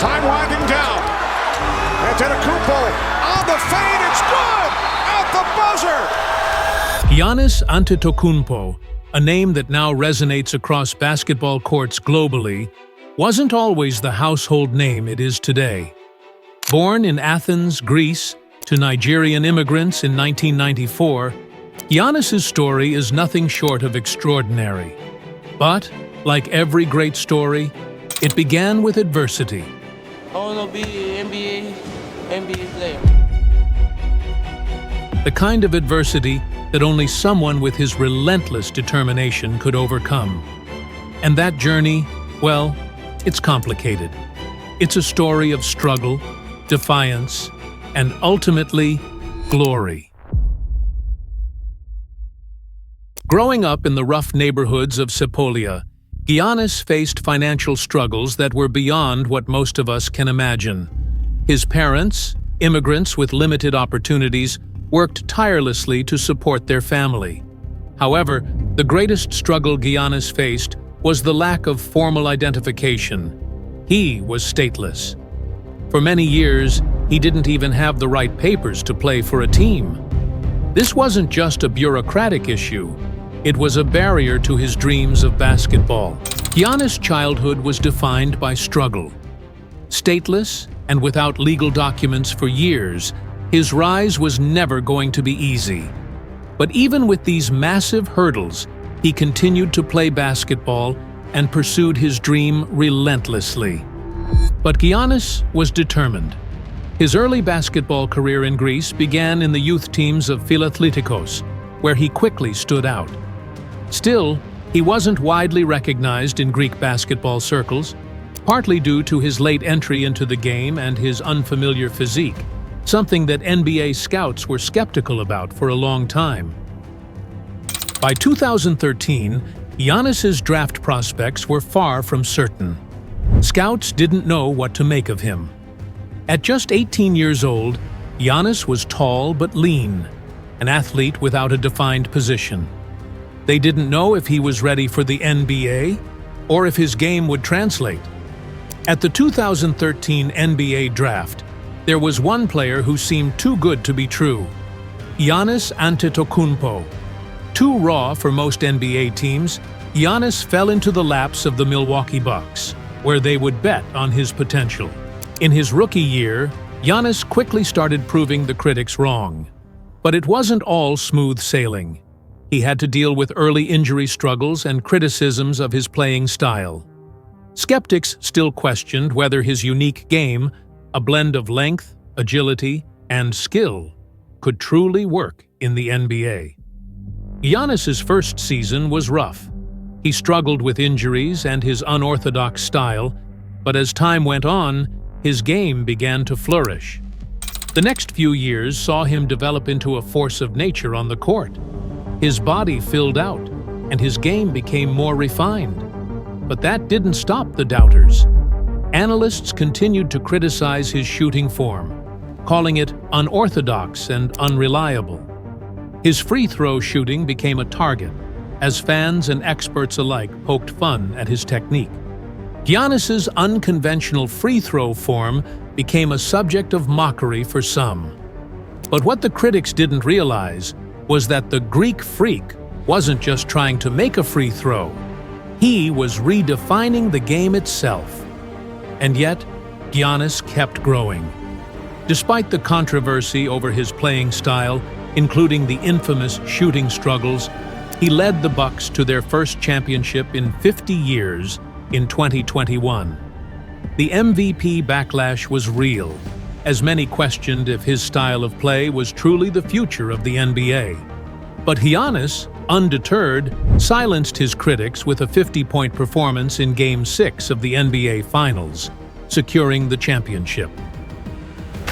Time winding down. Antetokounmpo on the fade. It's good! At the buzzer! Giannis Antetokounmpo, a name that now resonates across basketball courts globally, wasn't always the household name it is today. Born in Athens, Greece, to Nigerian immigrants in 1994, Giannis's story is nothing short of extraordinary. But, like every great story, it began with adversity. I want to be NBA player. The kind of adversity that only someone with his relentless determination could overcome. And that journey, well, it's complicated. It's a story of struggle, defiance, and ultimately, glory. Growing up in the rough neighborhoods of Sepolia, Giannis faced financial struggles that were beyond what most of us can imagine. His parents, immigrants with limited opportunities, worked tirelessly to support their family. However, the greatest struggle Giannis faced was the lack of formal identification. He was stateless. For many years, he didn't even have the right papers to play for a team. This wasn't just a bureaucratic issue. It was a barrier to his dreams of basketball. Giannis' childhood was defined by struggle. Stateless and without legal documents for years, his rise was never going to be easy. But even with these massive hurdles, he continued to play basketball and pursued his dream relentlessly. But Giannis was determined. His early basketball career in Greece began in the youth teams of Philathletikos, where he quickly stood out. Still, he wasn't widely recognized in Greek basketball circles, partly due to his late entry into the game and his unfamiliar physique, something that NBA scouts were skeptical about for a long time. By 2013, Giannis's draft prospects were far from certain. Scouts didn't know what to make of him. At just 18 years old, Giannis was tall but lean, an athlete without a defined position. They didn't know if he was ready for the NBA or if his game would translate. At the 2013 NBA draft, there was one player who seemed too good to be true: Giannis Antetokounmpo. Too raw for most NBA teams, Giannis fell into the laps of the Milwaukee Bucks, where they would bet on his potential. In his rookie year, Giannis quickly started proving the critics wrong. But it wasn't all smooth sailing. He had to deal with early injury struggles and criticisms of his playing style. Skeptics still questioned whether his unique game, a blend of length, agility, and skill, could truly work in the NBA. Giannis's first season was rough. He struggled with injuries and his unorthodox style, but as time went on, his game began to flourish. The next few years saw him develop into a force of nature on the court. His body filled out, and his game became more refined. But that didn't stop the doubters. Analysts continued to criticize his shooting form, calling it unorthodox and unreliable. His free throw shooting became a target, as fans and experts alike poked fun at his technique. Giannis's unconventional free throw form became a subject of mockery for some. But what the critics didn't realize was that the Greek freak wasn't just trying to make a free throw. He was redefining the game itself. And yet, Giannis kept growing. Despite the controversy over his playing style, including the infamous shooting struggles, he led the Bucks to their first championship in 50 years in 2021. The MVP backlash was real, as many questioned if his style of play was truly the future of the NBA. But Giannis, undeterred, silenced his critics with a 50-point performance in Game 6 of the NBA Finals, securing the championship.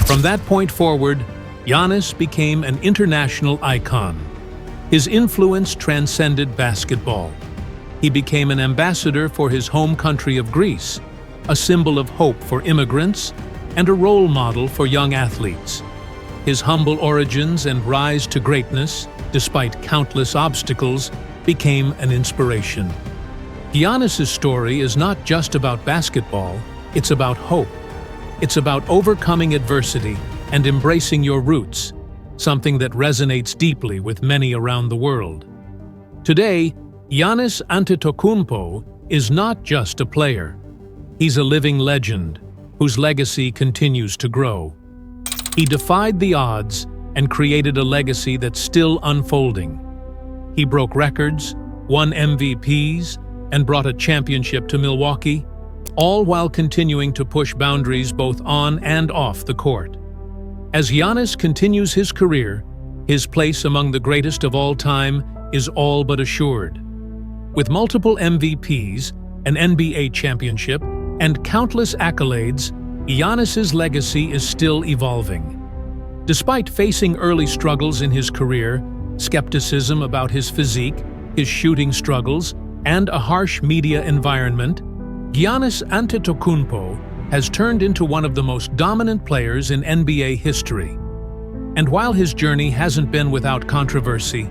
From that point forward, Giannis became an international icon. His influence transcended basketball. He became an ambassador for his home country of Greece, a symbol of hope for immigrants, and a role model for young athletes. His humble origins and rise to greatness, despite countless obstacles, became an inspiration. Giannis's story is not just about basketball, it's about hope. It's about overcoming adversity and embracing your roots, something that resonates deeply with many around the world. Today, Giannis Antetokounmpo is not just a player. He's a living legend whose legacy continues to grow. He defied the odds and created a legacy that's still unfolding. He broke records, won MVPs, and brought a championship to Milwaukee, all while continuing to push boundaries both on and off the court. As Giannis continues his career, his place among the greatest of all time is all but assured. With multiple MVPs, an NBA championship, and countless accolades, Giannis's legacy is still evolving. Despite facing early struggles in his career, skepticism about his physique, his shooting struggles, and a harsh media environment, Giannis Antetokounmpo has turned into one of the most dominant players in NBA history. And while his journey hasn't been without controversy,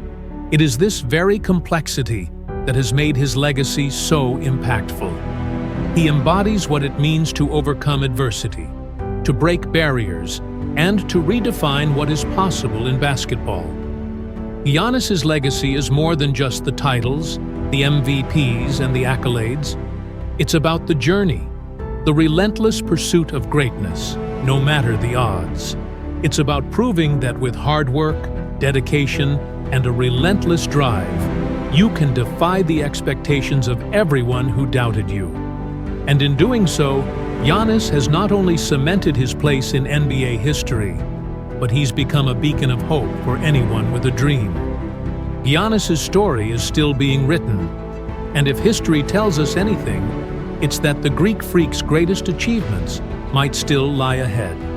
it is this very complexity that has made his legacy so impactful. He embodies what it means to overcome adversity, to break barriers, and to redefine what is possible in basketball. Giannis's legacy is more than just the titles, the MVPs, and the accolades. It's about the journey, the relentless pursuit of greatness, no matter the odds. It's about proving that with hard work, dedication, and a relentless drive, you can defy the expectations of everyone who doubted you. And in doing so, Giannis has not only cemented his place in NBA history, but he's become a beacon of hope for anyone with a dream. Giannis's story is still being written, and if history tells us anything, it's that the Greek Freak's greatest achievements might still lie ahead.